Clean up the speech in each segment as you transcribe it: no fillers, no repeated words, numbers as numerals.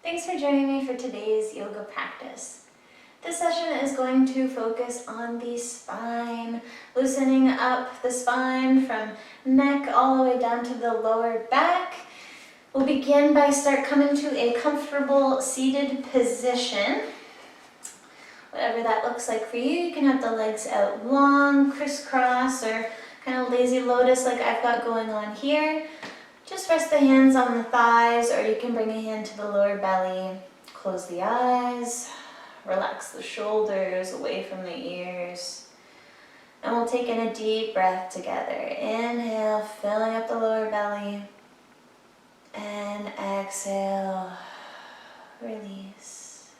Thanks for joining me for today's yoga practice. This session is going to focus on the spine, loosening up the spine from neck all the way down to the lower back. We'll begin by coming to a comfortable seated position. Whatever that looks like for you, you can have the legs out long, crisscross, or kind of lazy lotus like I've got going on here. Just rest the hands on the thighs, or you can bring a hand to the lower belly. Close the eyes, relax the shoulders away from the ears. And we'll take in a deep breath together. Inhale, filling up the lower belly. And exhale, release.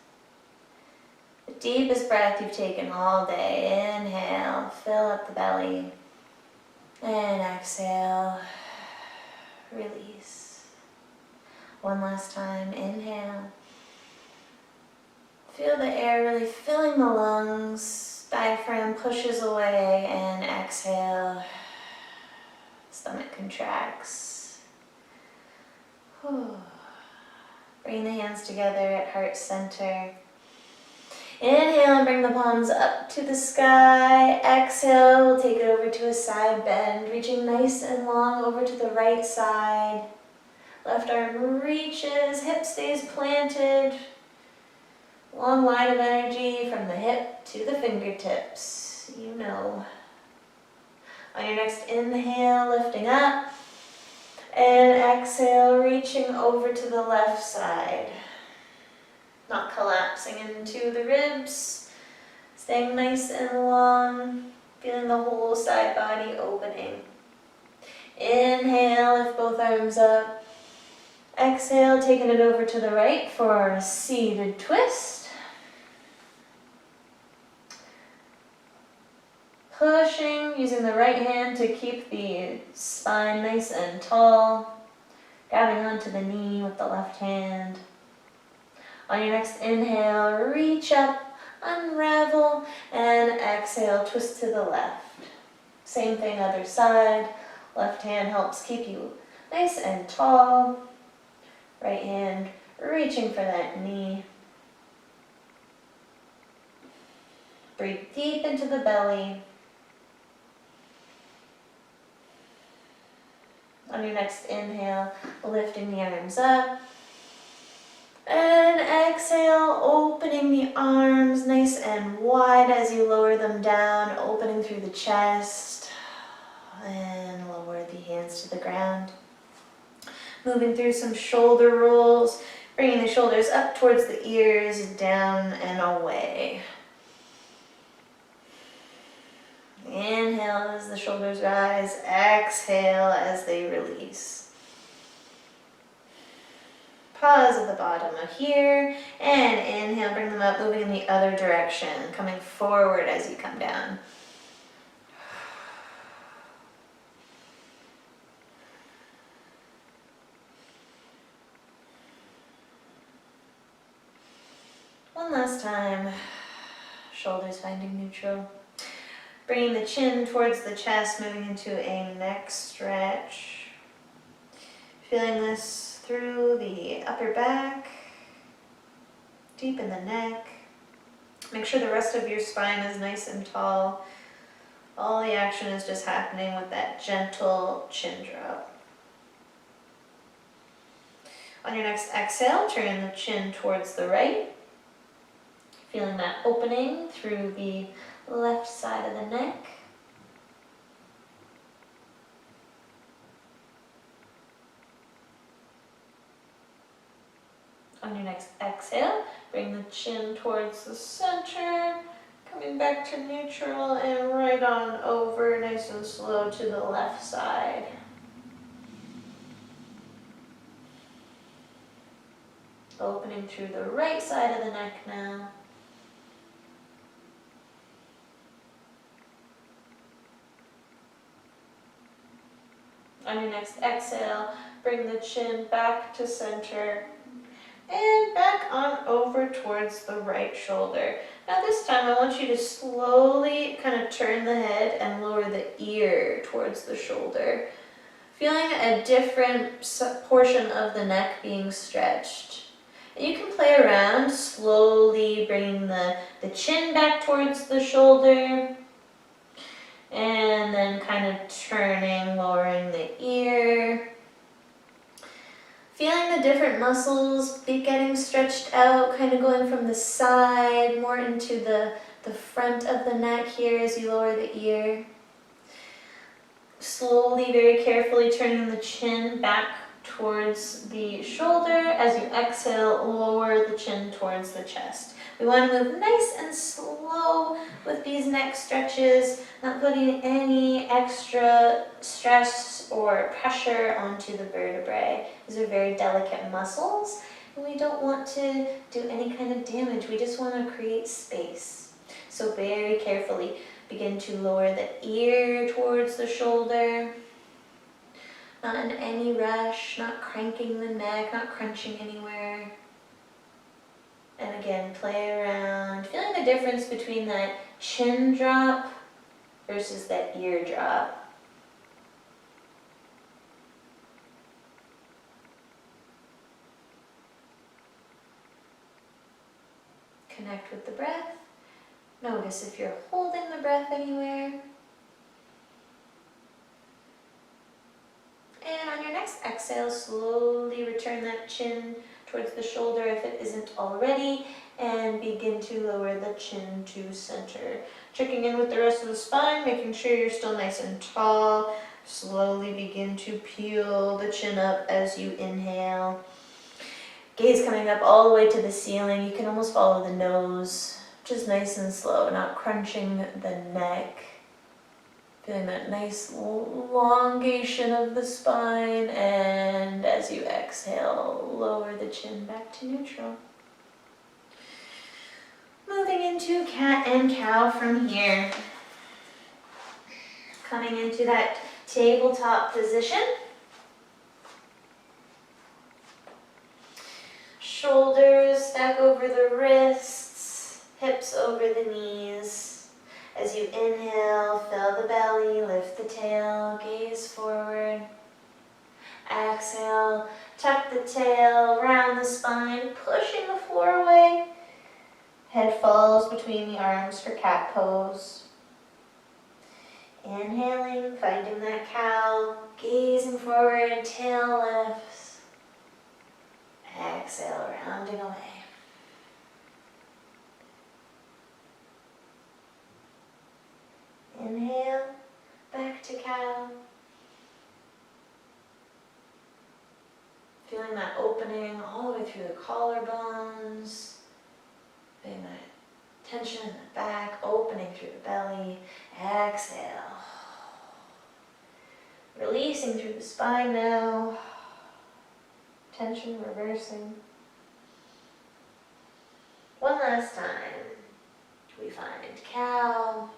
The deepest breath you've taken all day. Inhale, fill up the belly. And exhale, release. One last time, inhale. Feel the air really filling the lungs, diaphragm pushes away, and exhale. Stomach contracts. Bring the hands together at heart center. Inhale and bring the palms up to the sky. Exhale, we'll take it over to a side bend, reaching nice and long over to the right side. Left arm reaches, hip stays planted. Long line of energy from the hip to the fingertips, you know. On your next inhale, lifting up. And exhale, reaching over to the left side. Not collapsing into the ribs, staying nice and long, feeling the whole side body opening. Inhale, lift both arms up. Exhale, taking it over to the right for a seated twist. Pushing, using the right hand to keep the spine nice and tall. Grabbing onto the knee with the left hand. On your next inhale, reach up, unravel, and exhale, twist to the left. Same thing, other side. Left hand helps keep you nice and tall. Right hand reaching for that knee. Breathe deep into the belly. On your next inhale, lifting the arms up. And exhale, opening the arms nice and wide as you lower them down, opening through the chest. And lower the hands to the ground. Moving through some shoulder rolls, bringing the shoulders up towards the ears, down and away. Inhale as the shoulders rise, exhale as they release. Pause at the bottom of here, and inhale, bring them up, moving in the other direction, coming forward as you come down. One last time, shoulders finding neutral. Bringing the chin towards the chest, moving into a neck stretch. Feeling this through the upper back, deep in the neck. Make sure the rest of your spine is nice and tall. All the action is just happening with that gentle chin drop. On your next exhale, turn the chin towards the right. Feeling that opening through the left side of the neck. On your next exhale, bring the chin towards the center, coming back to neutral and right on over, nice and slow to the left side. Opening through the right side of the neck now. On your next exhale, bring the chin back to center and back on over towards the right shoulder. Now this time I want you to slowly kind of turn the head and lower the ear towards the shoulder. Feeling a different portion of the neck being stretched. You can play around, slowly bringing the chin back towards the shoulder, and then kind of turning, lowering the ear. Feeling the different muscles be getting stretched out, kind of going from the side, more into the front of the neck here as you lower the ear. Slowly, very carefully turning the chin back towards the shoulder. As you exhale, lower the chin towards the chest. We want to move nice and slow with these neck stretches, not putting any extra stress or pressure onto the vertebrae. These are very delicate muscles, and we don't want to do any kind of damage. We just want to create space. So very carefully begin to lower the ear towards the shoulder. Not in any rush, not cranking the neck, not crunching anywhere. And again, play around, feeling the difference between that chin drop versus that ear drop. Connect with the breath. Notice if you're holding the breath anywhere. And on your next exhale, slowly return that chin towards the shoulder if it isn't already, and begin to lower the chin to center. Checking in with the rest of the spine, making sure you're still nice and tall. Slowly begin to peel the chin up as you inhale. Gaze coming up all the way to the ceiling. You can almost follow the nose, just nice and slow, not crunching the neck. Feeling that nice elongation of the spine, and as you exhale, lower the chin back to neutral. Moving into cat and cow from here. Coming into that tabletop position. Shoulders stack over the wrists, hips over the knees. As you inhale, fill the belly, lift the tail, gaze forward. Exhale, tuck the tail, round the spine, pushing the floor away. Head falls between the arms for cat pose. Inhaling, finding that cow, gazing forward, tail lifts. Exhale, rounding away. Inhale, back to cow. Feeling that opening all the way through the collarbones. Feeling that tension in the back, opening through the belly. Exhale. Releasing through the spine now. Tension reversing. One last time. We find cow.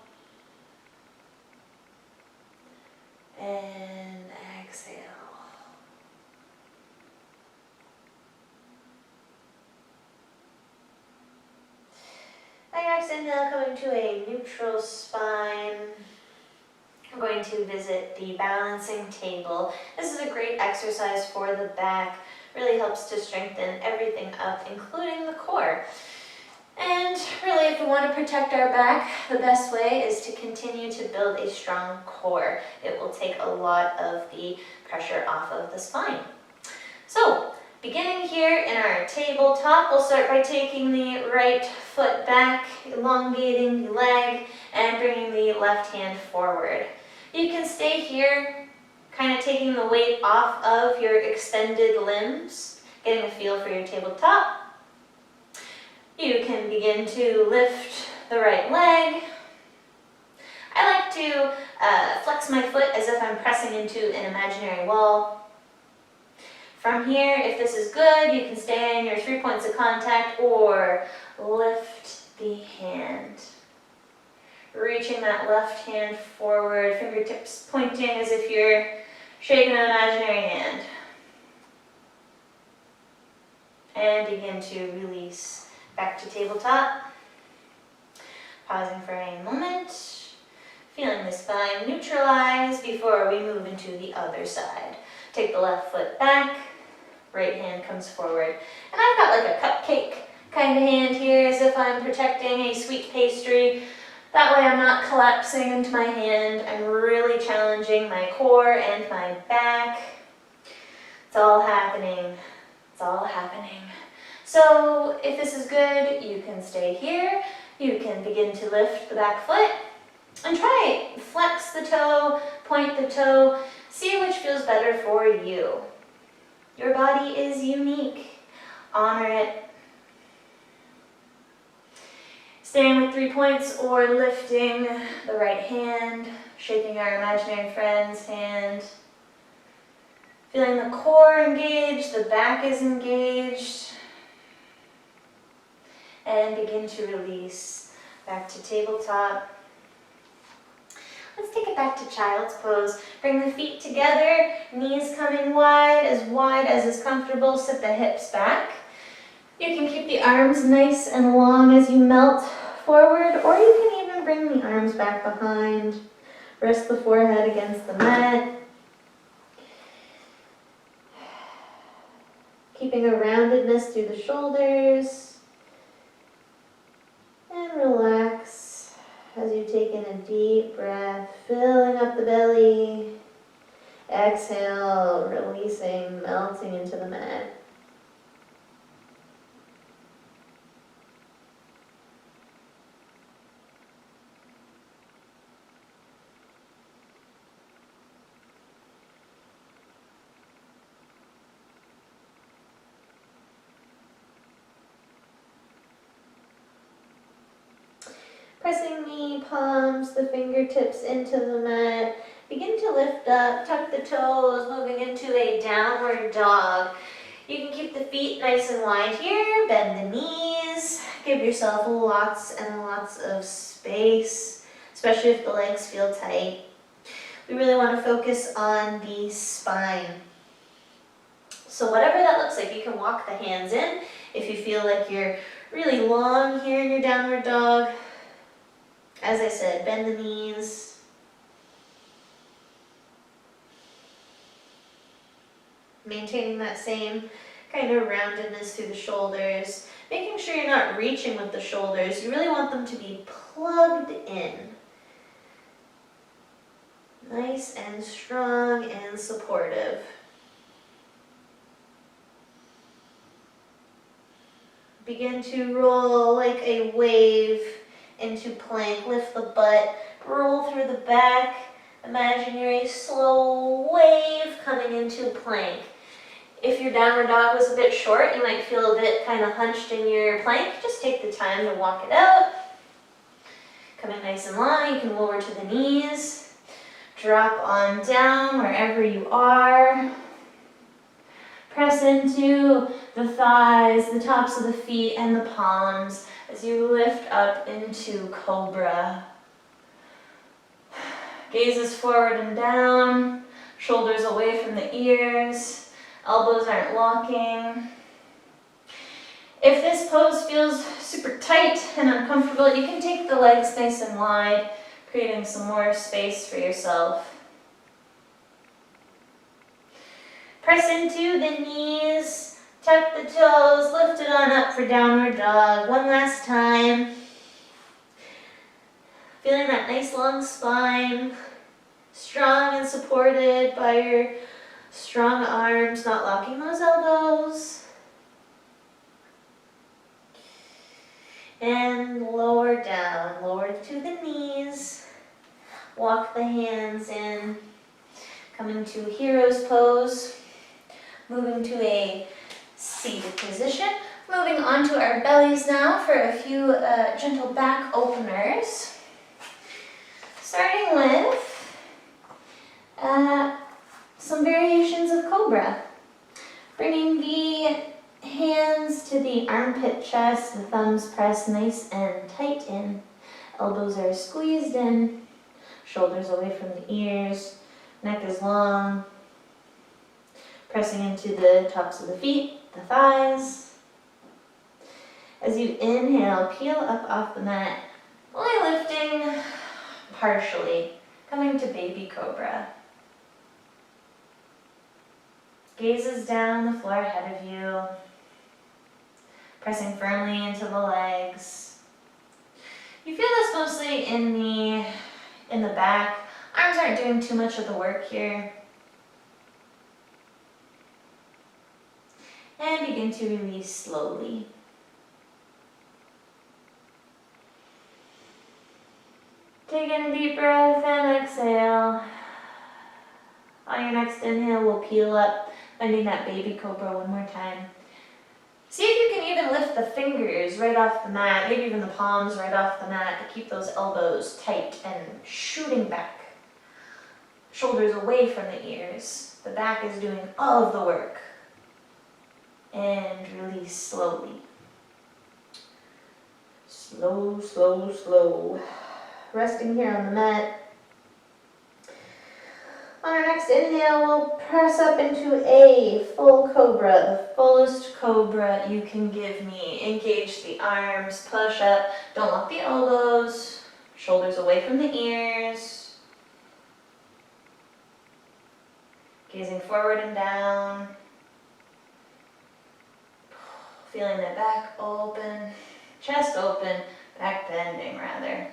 And exhale. On your next inhale, coming to a neutral spine. I'm going to visit the balancing table. This is a great exercise for the back. Really helps to strengthen everything up, including the core. And really, if we want to protect our back, the best way is to continue to build a strong core. It will take a lot of the pressure off of the spine. So, beginning here in our tabletop, we'll start by taking the right foot back, elongating the leg, and bringing the left hand forward. You can stay here, kind of taking the weight off of your extended limbs, getting a feel for your tabletop. You can begin to lift the right leg. I like to flex my foot as if I'm pressing into an imaginary wall. From here, if this is good, you can stay in your 3 points of contact or lift the hand. Reaching that left hand forward, fingertips pointing as if you're shaking an imaginary hand. And begin to release. Back to tabletop. Pausing for a moment. Feeling the spine neutralize before we move into the other side. Take the left foot back. Right hand comes forward. And I've got like a cupcake kind of hand here, as if I'm protecting a sweet pastry. That way I'm not collapsing into my hand. I'm really challenging my core and my back. It's all happening. It's all happening. So if this is good, you can stay here. You can begin to lift the back foot and try it. Flex the toe, point the toe, see which feels better for you. Your body is unique. Honor it. Staying with 3 points or lifting the right hand, shaking our imaginary friend's hand. Feeling the core engaged, the back is engaged. And begin to release. Back to tabletop. Let's take it back to child's pose. Bring the feet together, knees coming wide as is comfortable. Sit the hips back. You can keep the arms nice and long as you melt forward, or you can even bring the arms back behind. Rest the forehead against the mat. Keeping a roundedness through the shoulders. And relax as you take in a deep breath, filling up the belly. Exhale, releasing, melting into the mat. Pressing the palms, the fingertips into the mat. Begin to lift up, tuck the toes, moving into a downward dog. You can keep the feet nice and wide here, bend the knees. Give yourself lots and lots of space, especially if the legs feel tight. We really want to focus on the spine. So whatever that looks like, you can walk the hands in. If you feel like you're really long here in your downward dog, as I said, bend the knees. Maintaining that same kind of roundedness through the shoulders. Making sure you're not reaching with the shoulders. You really want them to be plugged in. Nice and strong and supportive. Begin to roll like a wave into plank. Lift the butt, roll through the back. Imaginary slow wave coming into plank. If your downward dog was a bit short, you might feel a bit kind of hunched in your plank. Just take the time to walk it out. Coming nice and long, you can lower to the knees. Drop on down wherever you are. Press into the thighs, the tops of the feet, and the palms as you lift up into Cobra. Gazes forward and down, shoulders away from the ears, elbows aren't locking. If this pose feels super tight and uncomfortable, you can take the legs nice and wide, creating some more space for yourself. Press into the knees, tuck the toes, lift it on up for downward dog. One last time. Feeling that nice long spine, strong and supported by your strong arms, not locking those elbows. And lower down, lower to the knees. Walk the hands in, coming to hero's pose. Moving to a seated position. Moving onto our bellies now for a few gentle back openers. Starting with some variations of Cobra. Bringing the hands to the armpit chest, the thumbs pressed nice and tight in. Elbows are squeezed in. Shoulders away from the ears. Neck is long. Pressing into the tops of the feet, the thighs. As you inhale, peel up off the mat, only lifting partially, coming to baby cobra. Gazes down the floor ahead of you. pressing firmly into the legs. You feel this mostly in the back. Arms aren't doing too much of the work here. And begin to release slowly. Take in a deep breath and exhale. On your next inhale, we'll peel up, finding that baby cobra one more time. See if you can even lift the fingers right off the mat, maybe even the palms right off the mat to keep those elbows tight and shooting back. Shoulders away from the ears. The back is doing all of the work. And release slowly. Slow, slow, slow. Resting here on the mat. On our next inhale, we'll press up into a full cobra, the fullest cobra you can give me. Engage the arms, push up. Don't lock the elbows. Shoulders away from the ears. Gazing forward and down. Feeling the back open, chest open, back bending rather.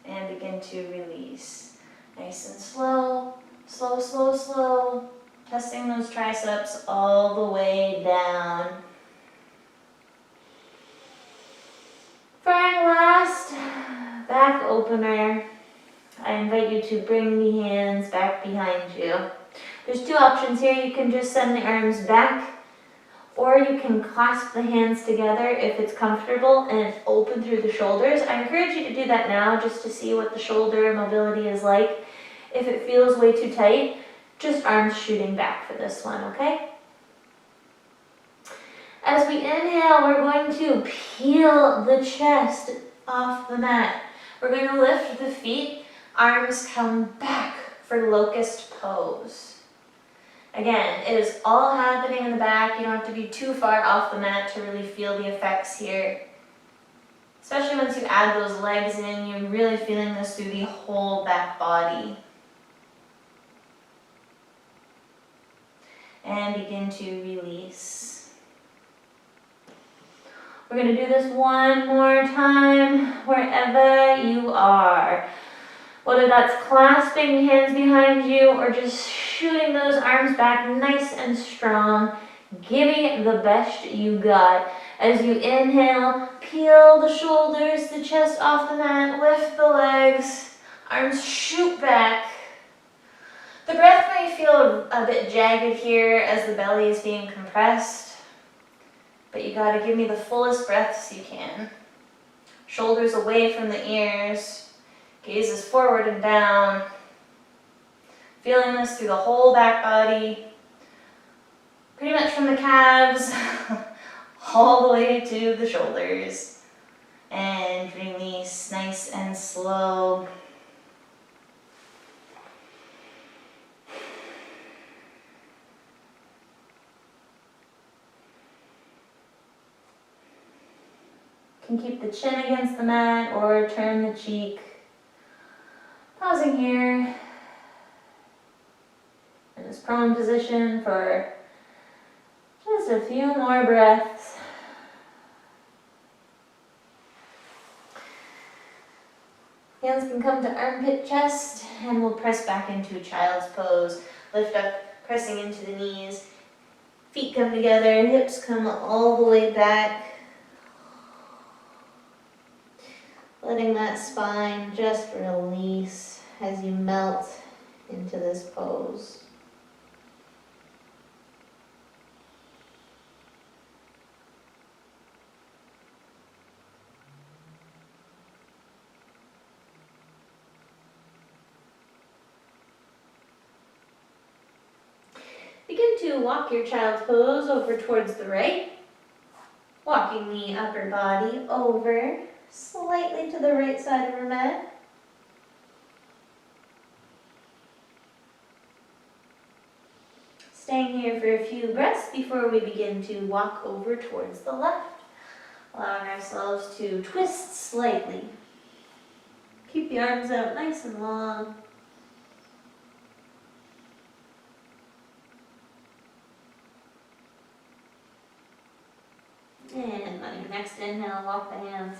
And begin to release. Nice and slow, slow, slow, slow. Testing those triceps all the way down. For our last back opener, I invite you to bring the hands back behind you. There's two options here. You can just send the arms back, or you can clasp the hands together if it's comfortable and open through the shoulders. I encourage you to do that now just to see what the shoulder mobility is like. If it feels way too tight, just arms shooting back for this one, okay? As we inhale, we're going to peel the chest off the mat. We're going to lift the feet, arms come back for locust pose. Again, it is all happening in the back. You don't have to be too far off the mat to really feel the effects here. Especially once you add those legs in, you're really feeling this through the whole back body. And begin to release. We're going to do this one more time wherever you are. Whether that's clasping hands behind you or just shooting those arms back nice and strong, giving it the best you got. As you inhale, peel the shoulders, the chest off the mat, lift the legs, arms shoot back. The breath may feel a bit jagged here as the belly is being compressed, but you gotta give me the fullest breaths you can. Shoulders away from the ears. Gazes forward and down, feeling this through the whole back body, pretty much from the calves all the way to the shoulders. And release nice and slow. You can keep the chin against the mat or turn the cheek. Pausing here in this prone position for just a few more breaths. Hands can come to armpit, chest, and we'll press back into child's pose. Lift up, pressing into the knees. Feet come together, hips come all the way back. Letting that spine just release as you melt into this pose. Begin to walk your child's pose over towards the right, walking the upper body over slightly to the right side of our mat. Staying here for a few breaths before we begin to walk over towards the left, allowing ourselves to twist slightly. Keep the arms out nice and long. in. On your next inhale, walk the hands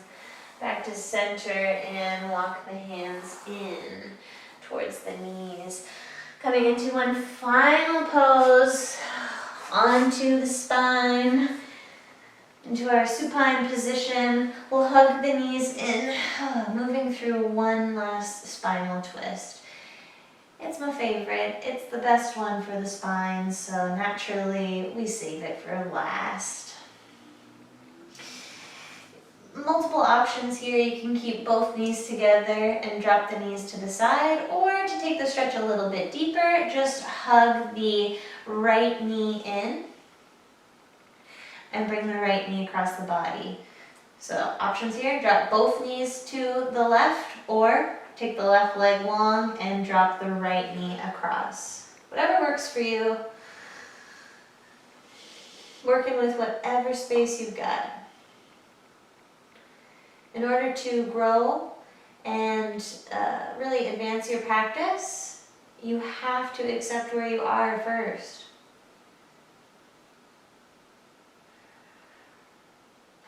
back to center and walk the hands in towards the knees. Coming into one final pose, onto the spine, into our supine position. We'll hug the knees in, moving through one last spinal twist. It's my favorite. It's the best one for the spine, so naturally we save it for last. Multiple options here. You can keep both knees together and drop the knees to the side, or to take the stretch a little bit deeper, just hug the right knee in and bring the right knee across the body. So options here, drop both knees to the left, or take the left leg long and drop the right knee across. Whatever works for you. Working with whatever space you've got. In order to grow and really advance your practice, you have to accept where you are first.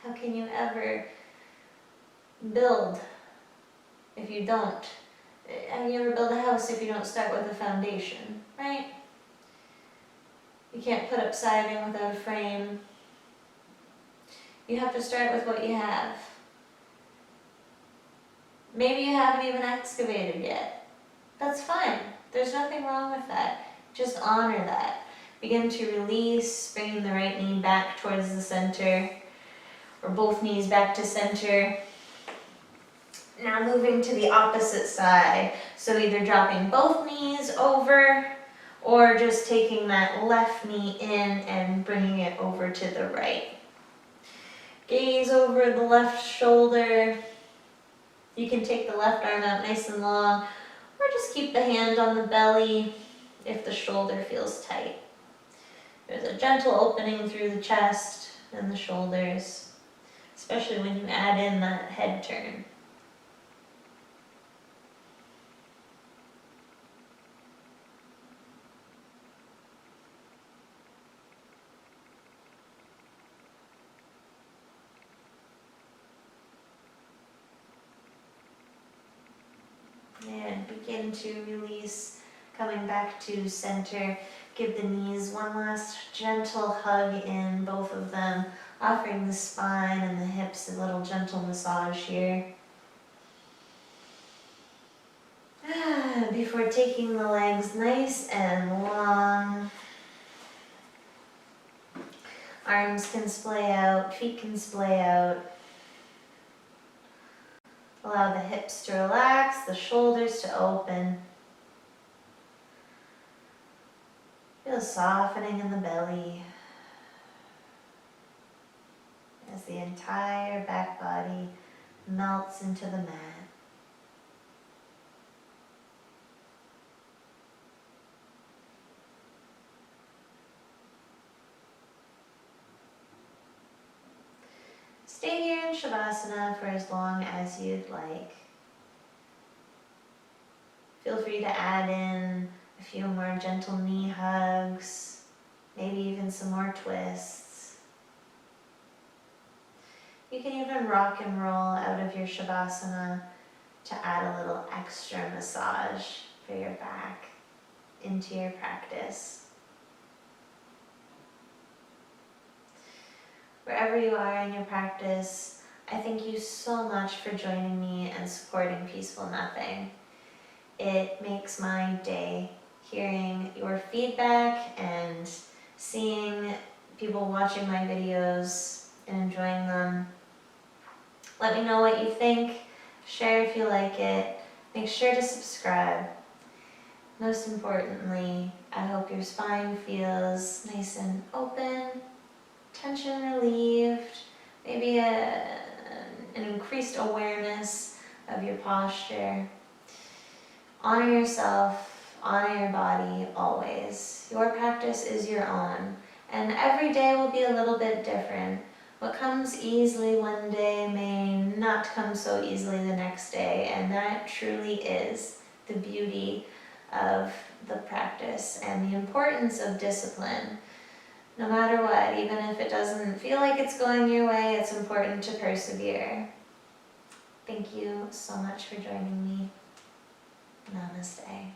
How can you ever build if you don't? How can you ever build a house if you don't start with a foundation, right? You can't put up siding without a frame. You have to start with what you have. Maybe you haven't even excavated yet. That's fine. There's nothing wrong with that. Just honor that. Begin to release, bringing the right knee back towards the center, or both knees back to center. Now moving to the opposite side. So either dropping both knees over, or just taking that left knee in and bringing it over to the right. Gaze over the left shoulder. You can take the left arm out nice and long, or just keep the hand on the belly if the shoulder feels tight. There's a gentle opening through the chest and the shoulders, especially when you add in that head turn. And begin to release, coming back to center. Give the knees one last gentle hug in, both of them, offering the spine and the hips a little gentle massage here. Before taking the legs nice and long. Arms can splay out, feet can splay out. Allow the hips to relax, the shoulders to open. Feel softening in the belly as the entire back body melts into the mat. Stay here in Shavasana for as long as you'd like. Feel free to add in a few more gentle knee hugs, maybe even some more twists. You can even rock and roll out of your Shavasana to add a little extra massage for your back into your practice. Wherever you are in your practice, I thank you so much for joining me and supporting Peaceful Nothing. It makes my day hearing your feedback and seeing people watching my videos and enjoying them. Let me know what you think. Share if you like it. Make sure to subscribe. Most importantly, I hope your spine feels nice and open, tension relieved, maybe an increased awareness of your posture. Honor yourself, honor your body always. Your practice is your own, and every day will be a little bit different. What comes easily one day may not come so easily the next day, and that truly is the beauty of the practice and the importance of discipline. No matter what, even if it doesn't feel like it's going your way, it's important to persevere. Thank you so much for joining me. Namaste.